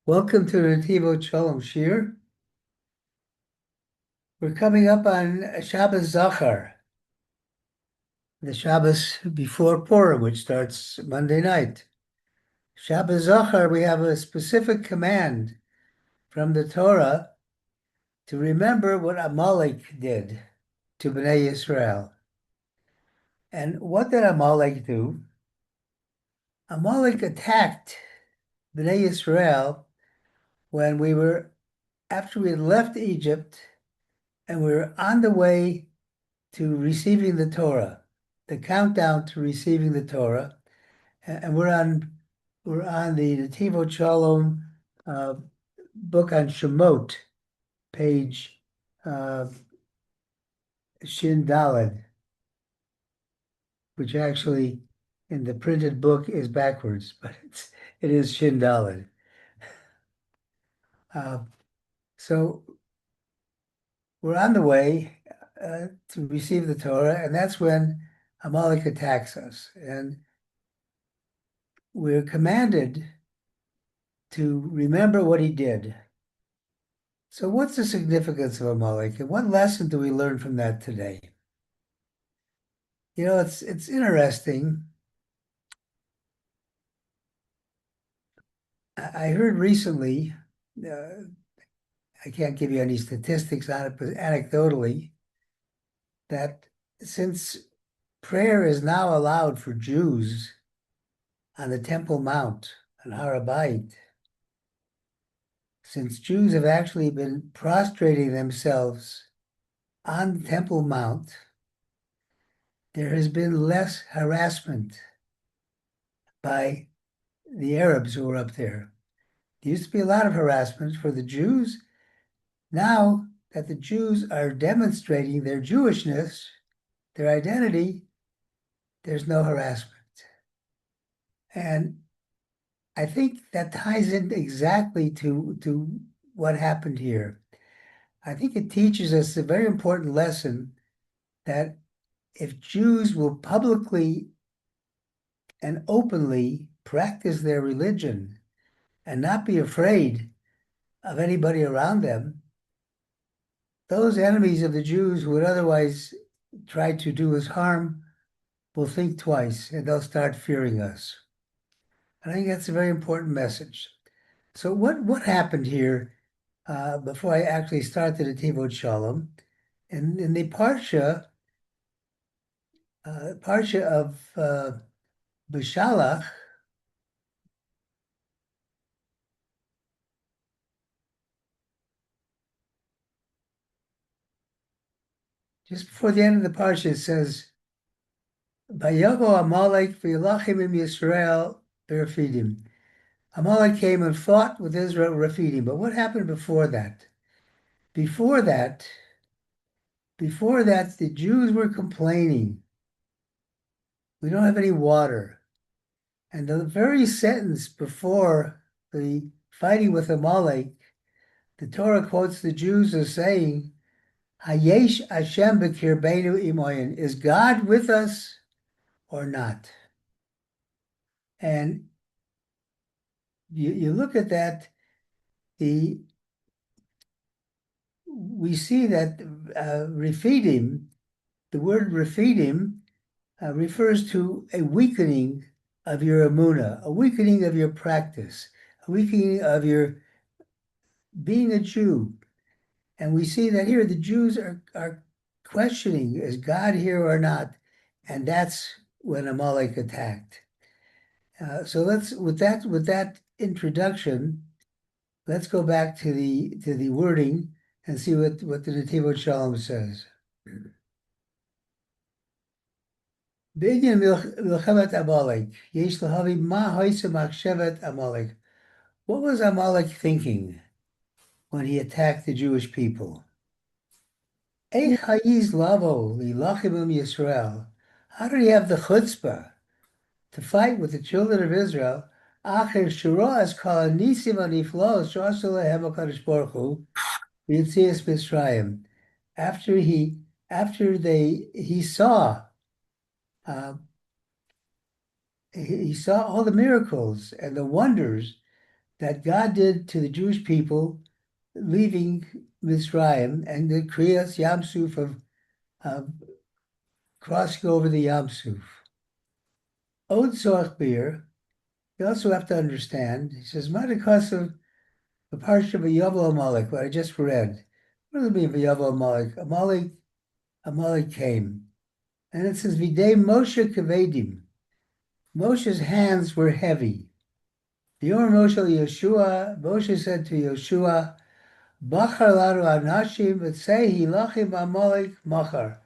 Welcome to the Netivot Shalom Shir. We're coming up on Shabbat Zachar, the Shabbos before Purim, which starts Monday night. Shabbat Zachar, we have a specific command from the Torah to remember what Amalek did to Bnei Israel. And what did Amalek do? Amalek attacked Bnei Israel when after we had left Egypt and we were on the way to receiving the Torah, the countdown to receiving the Torah, and we're on the Netivot Shalom book on Shemot, page Shin Daled, which actually in the printed book is backwards, but it is Shin Daled. So we're on the way to receive the Torah, and that's when Amalek attacks us. And we're commanded to remember what he did. So what's the significance of Amalek, and what lesson do we learn from that today? It's interesting. I heard recently, I can't give you any statistics on it, but anecdotally, that since prayer is now allowed for Jews on the Temple Mount, on Harabait, since Jews have actually been prostrating themselves on the Temple Mount, there has been less harassment by the Arabs who were up there. There used to be a lot of harassment for the Jews. Now that the Jews are demonstrating their Jewishness, their identity, there's no harassment. And I think that ties in exactly to what happened here. I think it teaches us a very important lesson that if Jews will publicly and openly practice their religion and not be afraid of anybody around them, those enemies of the Jews who would otherwise try to do us harm will think twice and they'll start fearing us. And I think that's a very important message. So what happened here before I actually start the Netivot Shalom? In the Parsha of Beshalach, just before the end of the Parsha, it says, Vayovo Amalek v'yilachim im Yisrael b'Refidim. Amalek came and fought with Israel Refidim. But what happened before that? Before that, the Jews were complaining. We don't have any water. And the very sentence before the fighting with Amalek, the Torah quotes the Jews as saying, Hayesh Hashem b'kirbeinu imoyin. Is God with us or not? And you look at that, we see that Refidim, the word Refidim, refers to a weakening of your Emunah, a weakening of your practice, a weakening of your being a Jew. And we see that here the Jews are questioning, is God here or not? And that's when Amalek attacked. So with that introduction, let's go back to the wording and see what the Netivot Shalom says. בעניין מלחמת Amalek, יש להבין מה הייתה מחשבת Amalek. What was Amalek thinking when he attacked the Jewish people? איך העז לבוא להילחם עם Yisrael? How did he have the chutzpah to fight with the children of Israel? אחר שראה אז כל הניסים הנפלאות שעשו להם הקדוש ברוך הוא ביציאת מצרים. He saw he saw all the miracles and the wonders that God did to the Jewish people leaving Mitzrayim and the Kriyas Yam Suf of crossing over the Yam Suf. Od Zoach Bir, you also have to understand, he says, because of the parsha of Yavel Amalek, what I just read. What does it mean, Yavel Amalek? Amalek came. And it says, Videi Moshe Kevedim. Moshe's hands were heavy. V'yomer Moshe Yeshua, Moshe said to Yeshua, Bachar laru anashim v'tzei hilachim Amalek machar.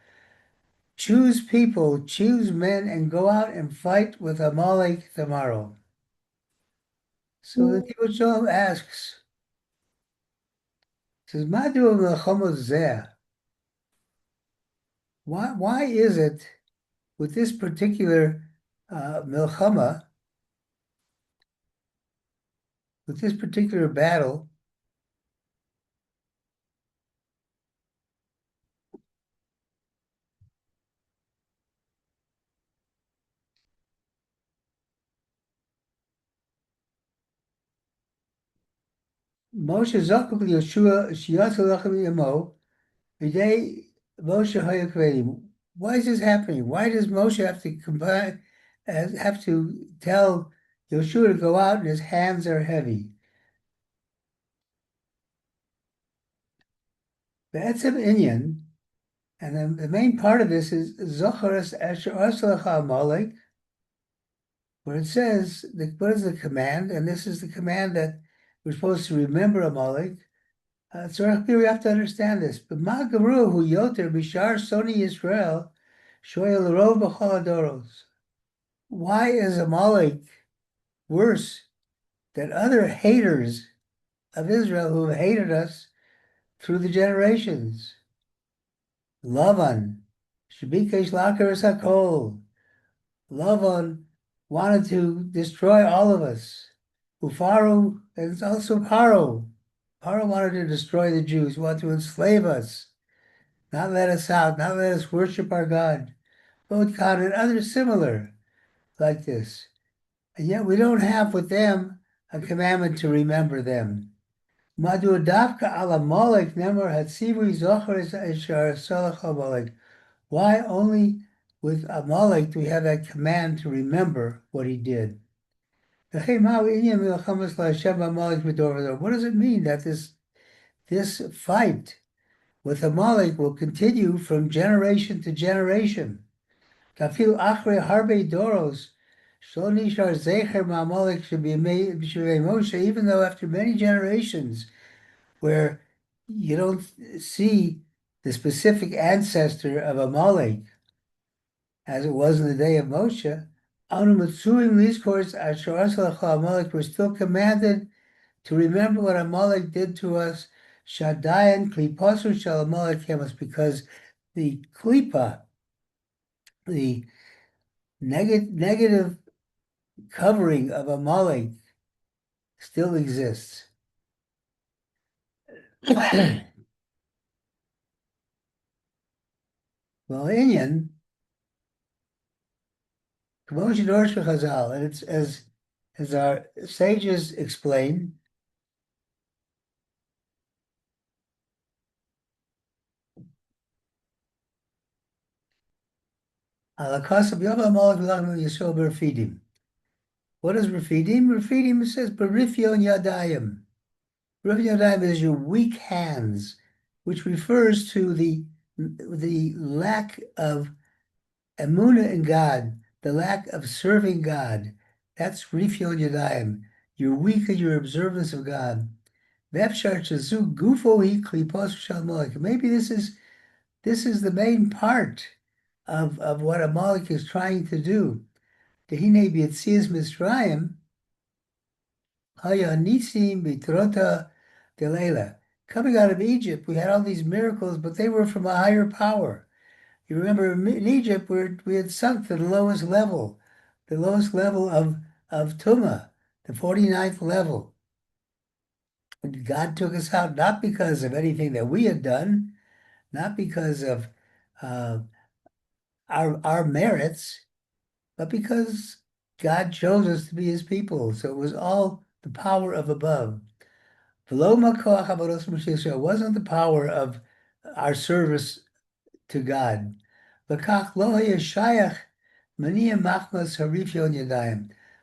Choose people, choose men, and go out and fight with Amalek tomorrow. So the Netivot Shalom asks, says, Madu melchamos zeh. Why is it with this particular milchama, with this particular battle, Moshe Zakuk Yeshua Shiyatzalachem Yemo, V'dei Moshe Hayakvedim. Why is this happening? Why does Moshe have to combine, have to tell Yeshua to go out and his hands are heavy? That's an Inyan, and then the main part of this is Zocharas Asher Asalach Amalek, where it says, what is the command? And this is the command that we're supposed to remember Amalek. So we have to understand this. But Magaru hu yoter bishar soni Yisrael shoyel rov b'chol hadoros. Why is Amalek worse than other haters of Israel who have hated us through the generations? Lavan, Shabikesh Lakeres Hakol. Lavan wanted to destroy all of us. Ufaru, and it's also Paro. Paro wanted to destroy the Jews, wanted to enslave us, not let us out, not let us worship our God. Both God and others similar like this. And yet we don't have with them a commandment to remember them. Madu dafka ala Amalek nemor hatzivu zocher eshar salach Amalek. Why only with Amalek do we have that command to remember what he did? What does it mean that this fight with Amalek will continue from generation to generation? Even though after many generations where you don't see the specific ancestor of Amalek, as it was in the day of Moshe, we're still commanded to remember what Amalek did to us, Shadayan Klipasu Shal Amalek Chemus, because the Klipa, the negative covering of Amalek still exists. Well, Inyan, and it's as our sages explain, what is Refidim? Refidim says, Barifyon Yadayim. Barifyon Yadayim is your weak hands, which refers to the lack of Emunah in God, the lack of serving God. That's Rifyon Yadayim. You're weak in your observance of God. Maybe this is the main part of what Amalek is trying to do. Dehine b'yetzias Mitzrayim, haya nisim b'trota delela. Coming out of Egypt, we had all these miracles, but they were from a higher power. You remember in Egypt, we had sunk to the lowest level of Tumah, the 49th level. And God took us out not because of anything that we had done, not because of our merits, but because God chose us to be his people. So it was all the power of above. It wasn't the power of our service to God.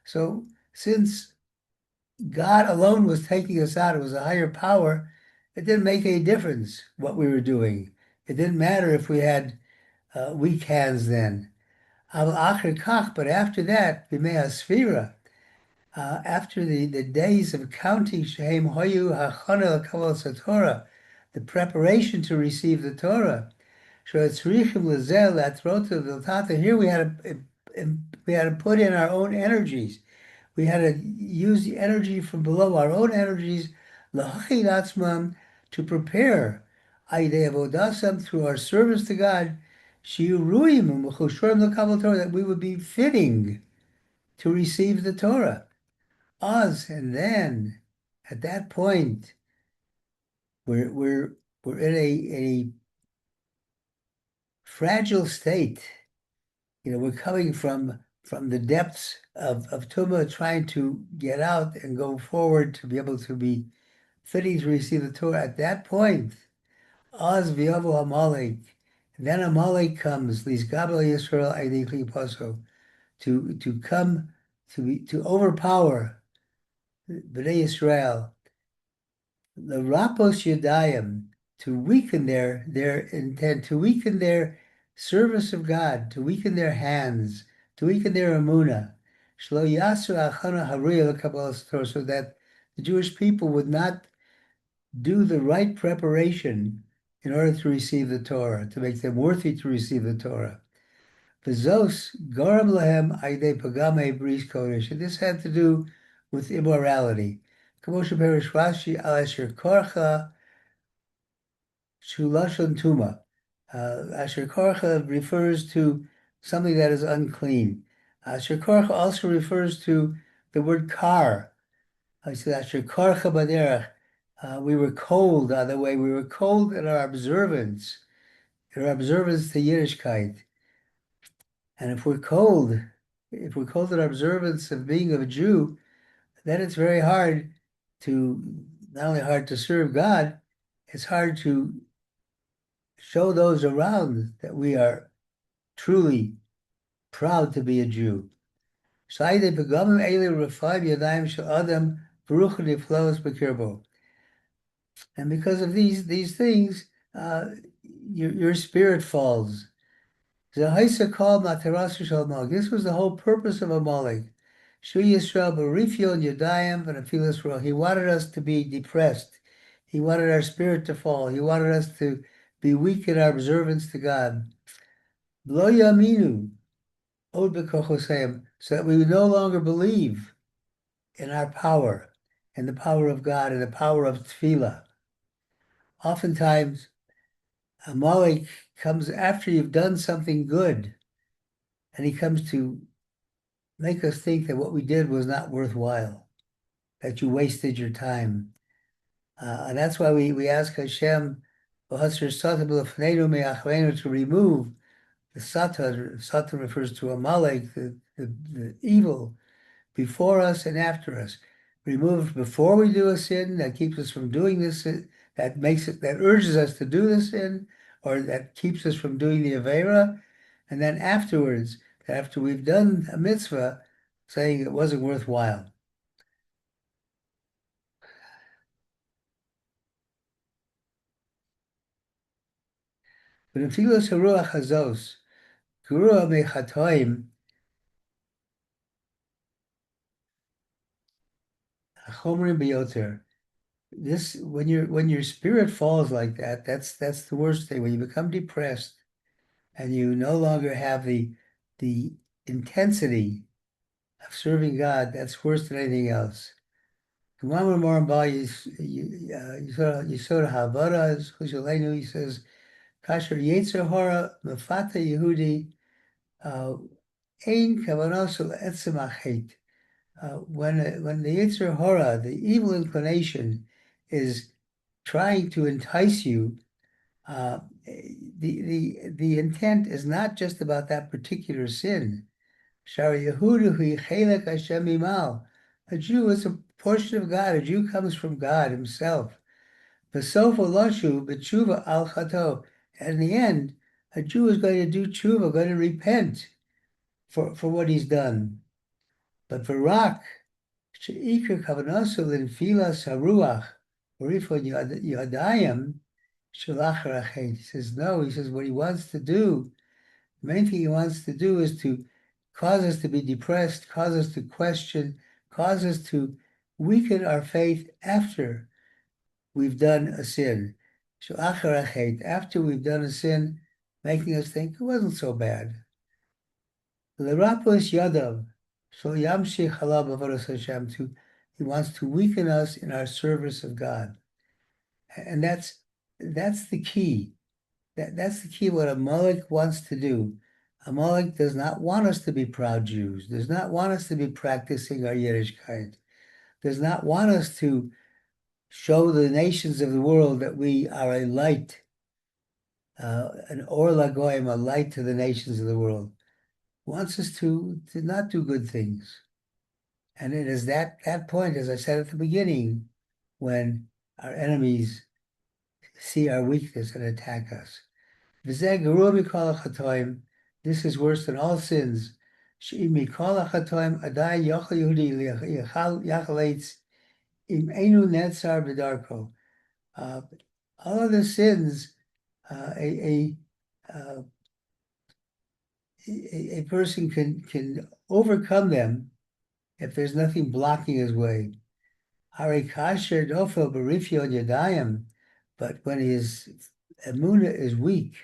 So since God alone was taking us out, it was a higher power, it didn't make any difference what we were doing. It didn't matter if we had weak hands then. But after that, after the days of counting Shehem Hoyu Hachana Kabbalah Torah, the preparation to receive the Torah. Here we had to put in our own energies. We had to use the energy from below, our own energies, to prepare through our service to God, that we would be fitting to receive the Torah. And then at that point, we're in a fragile state. We're coming from the depths of Tumah, trying to get out and go forward to be able to be fitting to receive the Torah. At that point, Oz v'yavo Amalek, then Amalek comes, Lis Gabel Yisrael Eidei Paso, to come to overpower Bnei Yisrael, the Rapos Yadayim, to weaken their intent, to weaken their service of God, to weaken their hands, to weaken their Emunah, Shlo Yasu Achana Hariya Kabbalah, so that the Jewish people would not do the right preparation in order to receive the Torah, to make them worthy to receive the Torah. V'zos garam lahem aydei pagame bris kodesh. And this had to do with immorality. Kamosha perish Rashi al asher korcha shulashon tuma. Asher korcha refers to something that is unclean. Asher korcha also refers to the word kar. I said asher korcha baderach. We were cold on the way. We were cold in our observance to Yiddishkeit. And if we're cold in our observance of being a Jew, then it's very hard not only hard to serve God, it's hard to show those around that we are truly proud to be a Jew. And because of these things, your spirit falls. This was the whole purpose of Amalek. He wanted us to be depressed. He wanted our spirit to fall. He wanted us to be weak in our observance to God. So that we would no longer believe in our power, in the power of God, in the power of tefillah. Oftentimes, Amalek comes after you've done something good, and he comes to make us think that what we did was not worthwhile, that you wasted your time. And that's why we ask Hashem to remove the Satan. Satan refers to Amalek, the evil, before us and after us. Remove before we do a sin that keeps us from doing this, that urges us to do the sin, or that keeps us from doing the Avera, and then afterwards, after we've done a mitzvah, saying it wasn't worthwhile. But in Filos Haruach Hazos, Gurua Mechatoim, Chomrim Biyoter. This when your spirit falls like that, that's the worst thing. When you become depressed and you no longer have the intensity of serving God, that's worse than anything else. He says, Kasher Yetzer Hora Mefata Yehudi Ein Kavanosul Etzem Achet. When the Yetzer Hora, the evil inclination, is trying to entice you, the intent is not just about that particular sin. Shar Yehuda Hu Chelek Hashem Imal. A Jew is a portion of God. A Jew comes from God himself. V'sofa loshu b'tshuva al chato. And in the end, a Jew is going to do tshuva, going to repent for what he's done. But v'rak she'ikar kavanasu l'nfilas haruach v'rifon yadayim shalach rachet. He says, no, he says what he wants to do, the main thing he wants to do is to cause us to be depressed, cause us to question, cause us to weaken our faith after we've done a sin. After we've done a sin, making us think it wasn't so bad. L'rapos yadav, so yamshich halav avodas Hashem, he wants to weaken us in our service of God. And that's the key. That's the key what Amalek wants to do. Amalek does not want us to be proud Jews, does not want us to be practicing our Yiddishkeit, does not want us to show the nations of the world that we are a light, an or lagoyim, a light to the nations of the world. He wants us to not do good things. And it is that point, as I said at the beginning, when our enemies see our weakness and attack us. This is worse than all sins. All other sins, a person can overcome them if there's nothing blocking his way. But when his Emunah is weak,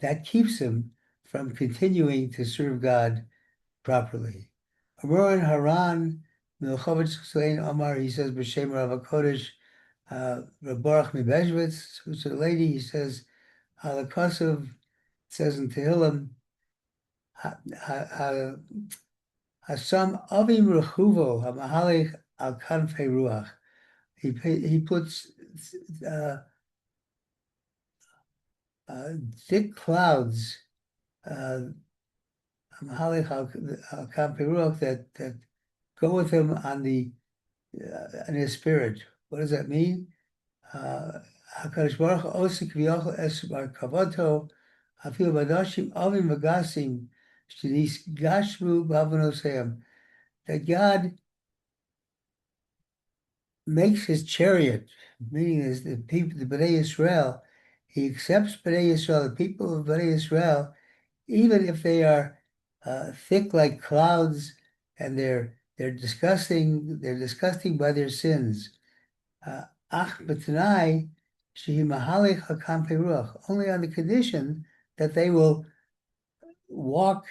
that keeps him from continuing to serve God properly. Amar Haran, Amar, he says, B'Shem Rav HaKodesh, Baruch Mibezhvitz, who's a lady, he says, Halakosov, says in Tehillim, Hasam Avim Rechuvo, HaMahalech Al Kanfei Ruach. He puts thick clouds, Amalek that go with him on in his spirit. What does that mean? HaKadosh Baruch Hu osik v'yochel es bar kavoto afil badashim avim v'gasim sh'nis gashmu b'avonoseim. That God makes his chariot, meaning is the people, the Bnei Yisrael, he accepts Bnei Yisrael, the people of Bnei Yisrael, even if they are thick like clouds and they're disgusting by their sins. Ach b'tanai shehi mahalech hakam peruach, only on the condition that they will walk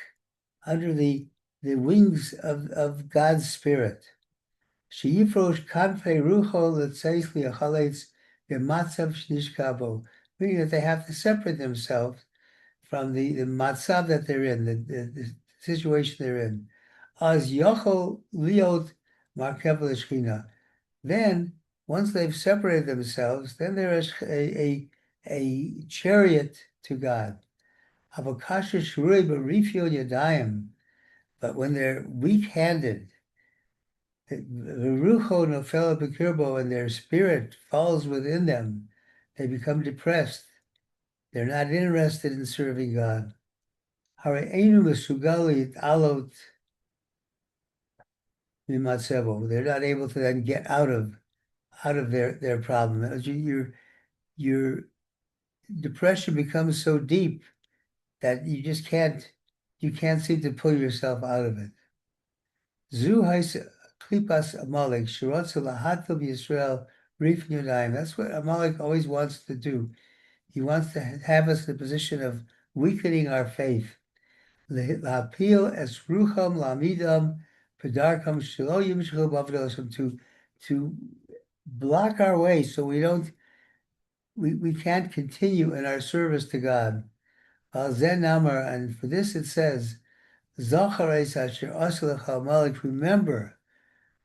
under the wings of God's Spirit. Sheyifrosh kanfei rucho l'tzeis li'achaletz b'matzav shnishkavo, meaning that they have to separate themselves from the matzav that they're in, the situation they're in. Az yochol liot markev l'shchina. Then, once they've separated themselves, then there is a chariot to God. Avokasha shrui b'rifyo yadayim. But when they're weak-handed, v'rucho nofel b'kirbo, and their spirit falls within them, they become depressed. They're not interested in serving God. They're not able to then get out of their problem. Your depression becomes so deep that you just can't seem to pull yourself out of it. Klipas Amalek, Yisrael, Rif Yudayim. That's what Amalek always wants to do. He wants to have us in a position of weakening our faith. La'apil es rucham la'amidam pedarkam shelo yimshchu b'avodos, to block our way so we can't continue in our service to God. And for this it says, remember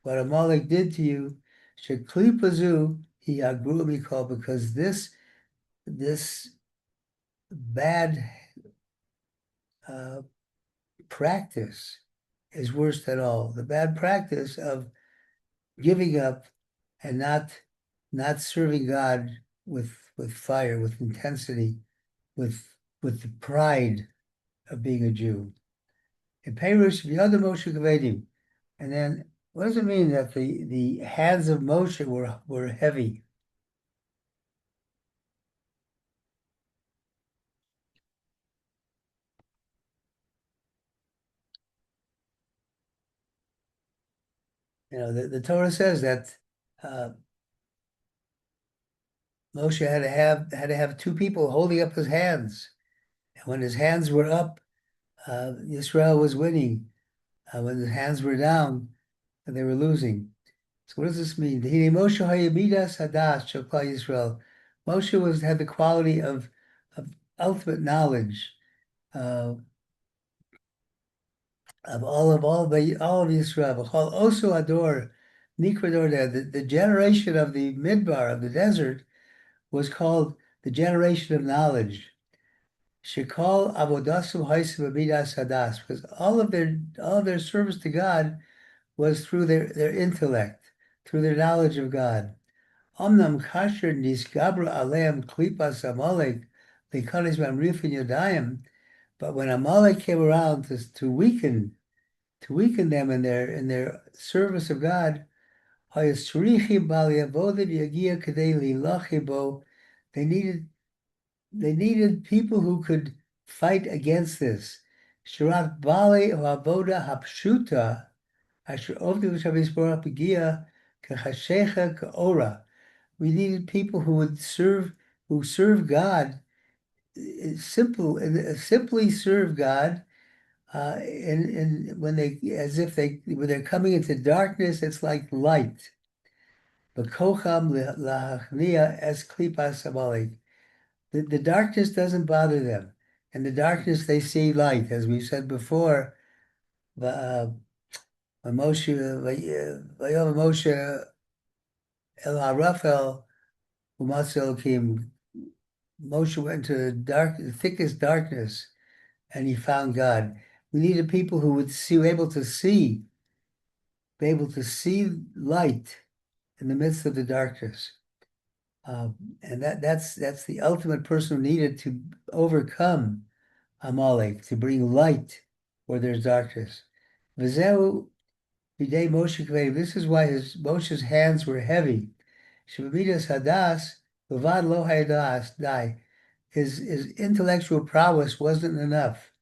what Amalek did to you, because this bad bad practice is worse than all. The bad practice of giving up and not serving God with fire, with intensity, with the pride of being a Jew. In Perush, the other Moshe Kvedim. And then what does it mean that the hands of Moshe were heavy? You know, the Torah says that uh, Moshe had to have two people holding up his hands. And when his hands were up, Israel was winning. When his hands were down, they were losing. So what does this mean? Hine Moshe hayamidas hadas shokla Yisrael. Moshe had the quality of ultimate knowledge uh, of all of Yisrael. Also ador nikrador, the generation of the midbar of the desert was called the generation of knowledge. Shekol avodasim haisim amidas hadas, because all of their service to God was through their intellect, through their knowledge of God. Omnam kasher nisgabra aleim klipas Amalek lekanis mamrifin yodayim, but when Amalek came around to weaken them in their service of God, hayasrichi bal yavodim yagia kadei lilachi bo, they needed people who could fight against this. Shirat bali avoda hapshuta asher ovdim shavisporach begia kachashecha kaora. We needed people who serve God, simply serve God, and when when they're coming into darkness, it's like light. B'kocham lahachnia es klipas Amalek. The darkness doesn't bother them. In the darkness, they see light, as we said before. When Moshe el harafel u'matz Elokim, Moshe went into the thickest darkness, and he found God. We needed people who would see, be able to see light in the midst of the darkness. And that's the ultimate person who needed to overcome Amalek, to bring light where there's darkness. V'zeu b'dei Moshe Kvedim. This is why Moshe's hands were heavy. Shebamidas hadas levad lo hadas dai. His intellectual prowess wasn't enough.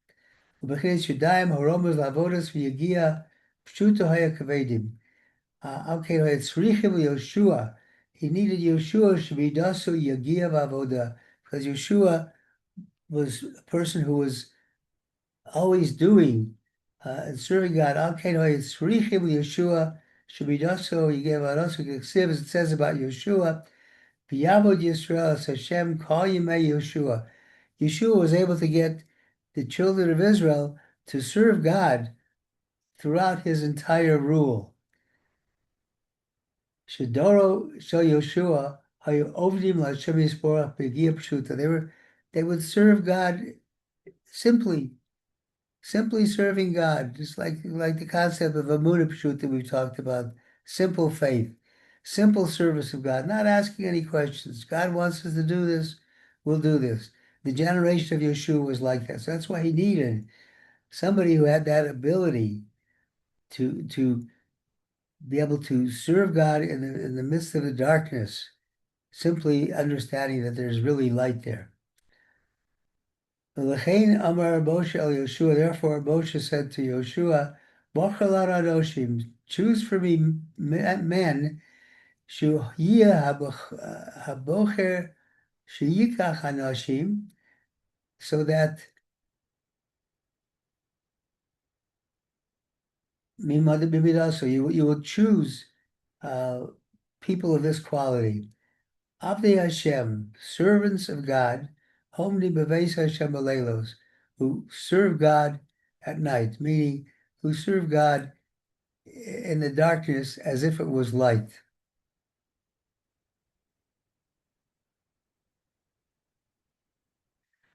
Ubechidei Yudayim haromos lavodas v'yagia pshuto haya kvedim. Okay, it's Richim Yoshua. He needed Yoshua Shemidasu Yagia Avoda, because Yoshua was a person who was always doing and serving God. Okay, it's Richim Yoshua Shemidasu Yagia Avoda. It says about Yoshua, V'yavod Yisrael as Hashem Kol Yimei Yoshua. Yeshua was able to get the children of Israel to serve God throughout his entire rule. Shadoro Shel Yoshua Hayu Ovdim LaShem Yisborach Begia Pshuta. They would serve God simply serving God, just like the concept of Emunah Pshuta we've talked about, simple faith, simple service of God, not asking any questions. God wants us to do this, we'll do this. The generation of Yeshua was like that. So that's why he needed somebody who had that ability to be able to serve God in the midst of the darkness, simply understanding that there's really light there. L'chein Amar Moshe el Yoshua. Therefore, Moshe said to Yoshua, "Bocher laradoshim, choose for me men, shu yeh habocher sheyikach anoshim, so that so you will choose people of this quality. Avdei Hashem, servants of God, Homni Beveis Hashem Alelos, who serve God at night, meaning who serve God in the darkness as if it was light.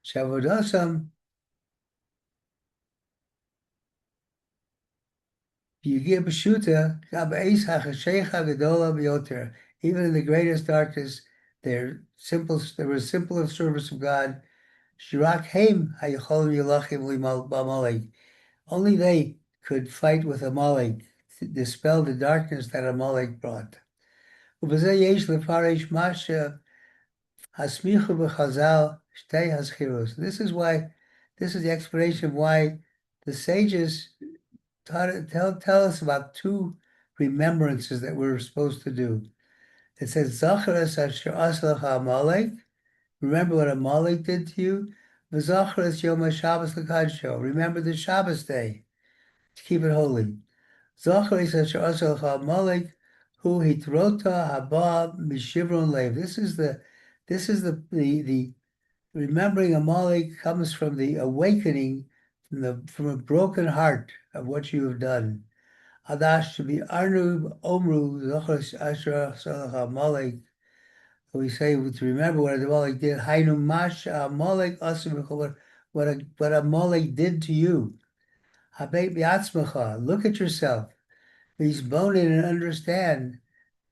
Shavodasam Even in the greatest darkness, there was simple service of God. Only they could fight with Amalek, to dispel the darkness that Amalek brought. This is the explanation of why the sages tell us about two remembrances that we're supposed to do. It says, Zachar es asher asa lecha Amalek. Remember what Amalek did to you. V'zachar es yom haShabbos l'kadsho. Remember the Shabbos day to keep it holy. Zachar es asher asa lecha Amalek, hu hitrota haba mishivron lev. This is the remembering Amalek comes from the awakening from a broken heart of what you have done. Adash to be Arnub Omru Zochos Asher Salach Amalek. We say to remember what Amalek did. Hainu Mash Amalek Asim what Amalek did to you. Habeit Biatzmacha. Look at yourself. He's boning and understand.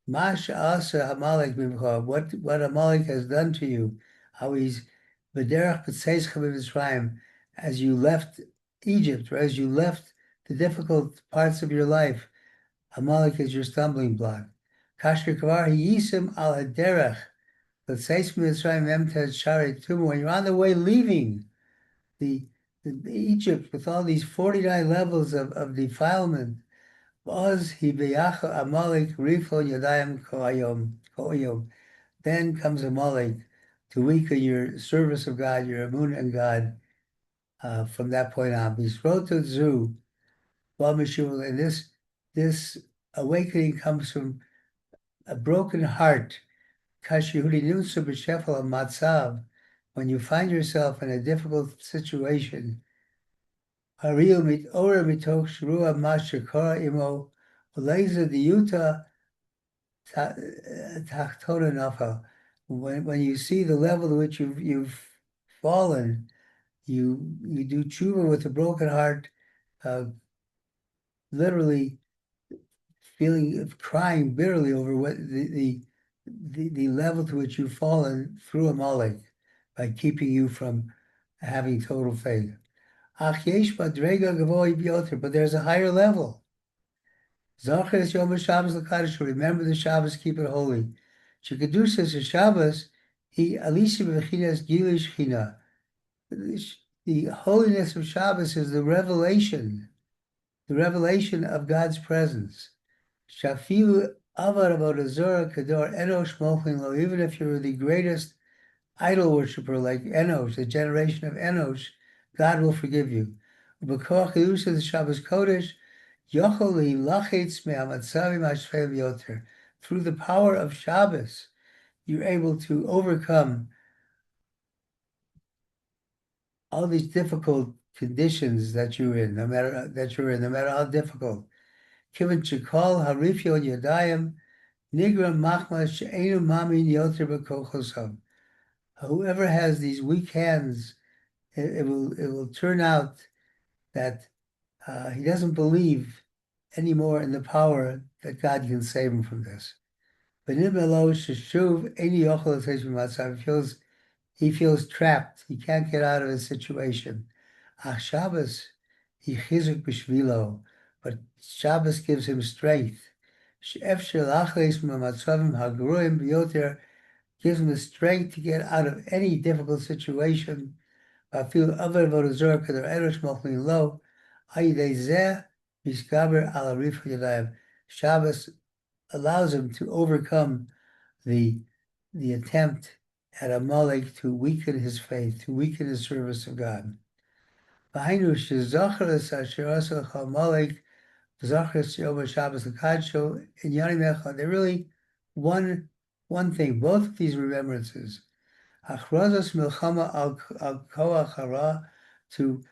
Mash Asa Amalek Bimcha. What Amalek has done to you. How he's B'derech B'tzeischem Mitzrayim. As you left Egypt, or as you left the difficult parts of your life. Amalek is your stumbling block. Kashkir Kavar Yisim al Haderech. Let's say when you're on the way leaving the Egypt with all these 49 levels of defilement, Amalek Rifo Yadayim Koayom. Then comes Amalek to weaken your service of God, your Emunah in God, from that point on. And this awakening comes from a broken heart. When you find yourself in a difficult situation, when you see the level to which you've fallen, you do tshuva with a broken heart, literally crying bitterly over what the level to which you've fallen through Amalek by keeping you from having total faith. But there's a higher level. Remember the Shabbos, keep it holy. Shekadushas Shabbos, the holiness of Shabbos is the revelation of God's presence. Shafilu avar avodah kador enosh mochin lo. Even if you're the greatest idol worshiper like Enosh, the generation of Enosh, God will forgive you. B'koach kedusha the Shabbos Kodesh yochol lachetz me'amatzavim hashfeim yoter. Through the power of Shabbos, you're able to overcome all these difficult conditions that you're in, no matter how difficult. Kiven chikol harifyo yadayim nigra machmas she'enu mamin yoter b'kochosav. Whoever has these weak hands, it will turn out that he doesn't believe anymore in the power that God can save him from this. He feels trapped. He can't get out of his situation. But Shabbos gives him strength. Gives him the strength to get out of any difficult situation. Shabbos allows him to overcome the attempt at Amalek to weaken his faith, to weaken his service of God. They're really one thing, both of these remembrances. To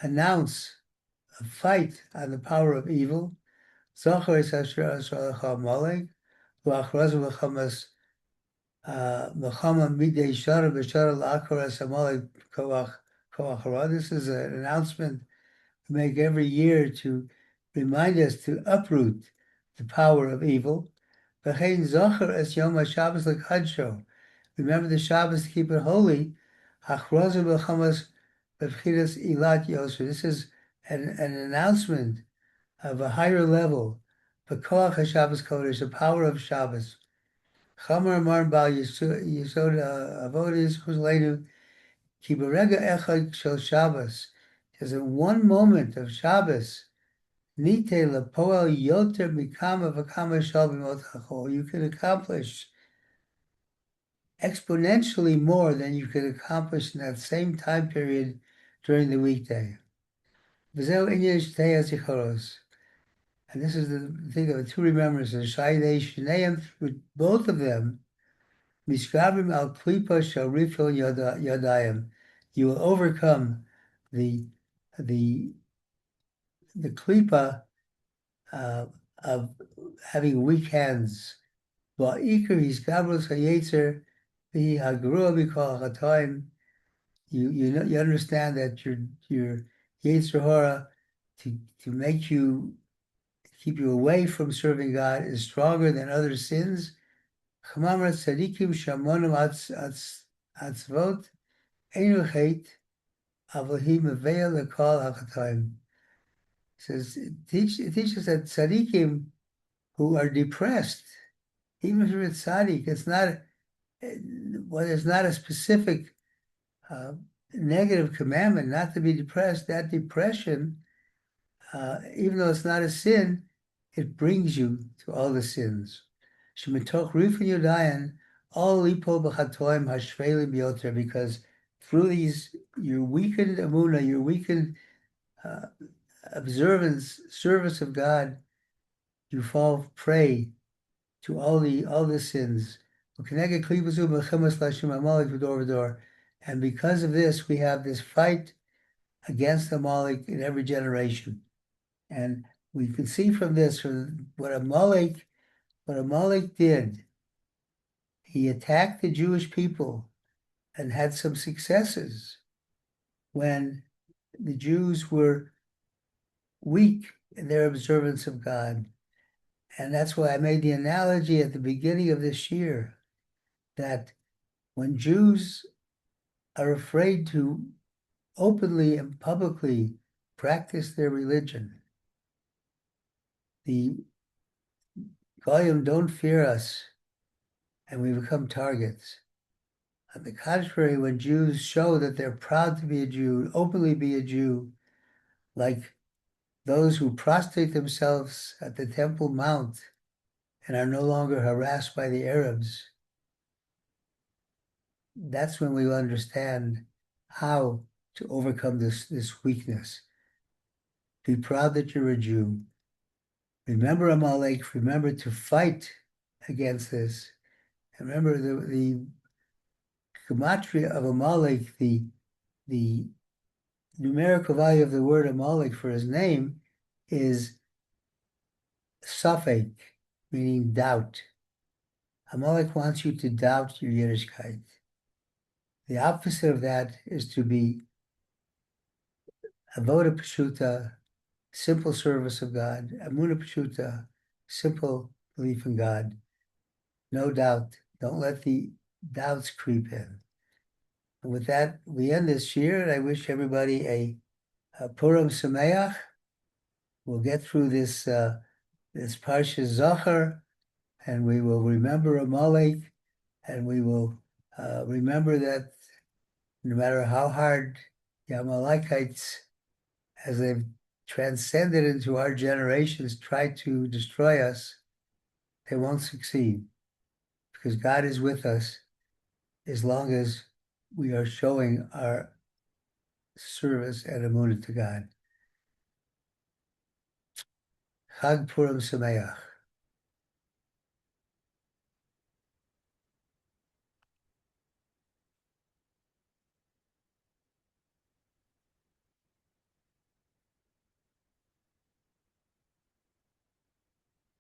announce a fight on the power of evil. This is an announcement we make every year to remind us to uproot the power of evil. V'chein zocher es Yom HaShabbos l'kadsho. Remember the Shabbos to keep it holy. Achrozu b'chamas b'vchiras ilat yosher. This is an announcement of a higher level. V'koach HaShabbos Kodesh, the power of Shabbos. Chamar Amar Bal Yisod Avodas Chuzleinu Ki Berega Echad Shel Shabbos. There's in one moment of Shabbos. Nite lepoel yoter mikama v'kama shal b'mot hachol. You can accomplish exponentially more than you could accomplish in that same time period during the weekday. V'zeu inyan shtei hazichoros. And this is the thing of the two remembrances. Shaydei shneim, with both of them, mishkabim al klipa shall refill yadayim. You will overcome the klipa of having weak hands. You understand that your Yetzer Hara to make you keep you away from serving God is stronger than other sins. Says it teaches that tzaddikim who are depressed, even if you're a tzaddik, it's not there's not a specific negative commandment not to be depressed. That depression, even though it's not a sin, it brings you to all the sins. Shemitoch rifin yodayan all lipo b'chatoim hashveli b'yoter, because through these your weakened Emunah, your weakened observance, service of God, you fall prey to all the sins. And because of this, we have this fight against Amalek in every generation. And we can see from this, from what Amalek did. He attacked the Jewish people and had some successes when the Jews were weak in their observance of God. And that's why I made the analogy at the beginning of this year that when Jews are afraid to openly and publicly practice their religion, the Goyim don't fear us and we become targets. On the contrary, when Jews show that they're proud to be a Jew, openly be a Jew, like those who prostrate themselves at the Temple Mount and are no longer harassed by the Arabs, that's when we understand how to overcome this weakness. Be proud that you're a Jew. Remember Amalek, remember to fight against this. And remember the gematria of Amalek, the numerical value of the word Amalek for his name is Safek, meaning doubt. Amalek wants you to doubt your Yiddishkeit. The opposite of that is to be Avoda Peshuta, simple service of God. Emunah Peshuta, simple belief in God. No doubt. Don't let the doubts creep in. And with that, we end this year, and I wish everybody a Purim Sameach. We'll get through this Parsha Zachor, and we will remember Amalek, and we will remember that no matter how hard the Amalekites, as they've transcended into our generations, try to destroy us, they won't succeed, because God is with us as long as we are showing our service and Emunah to God. Chag Purim Sameach.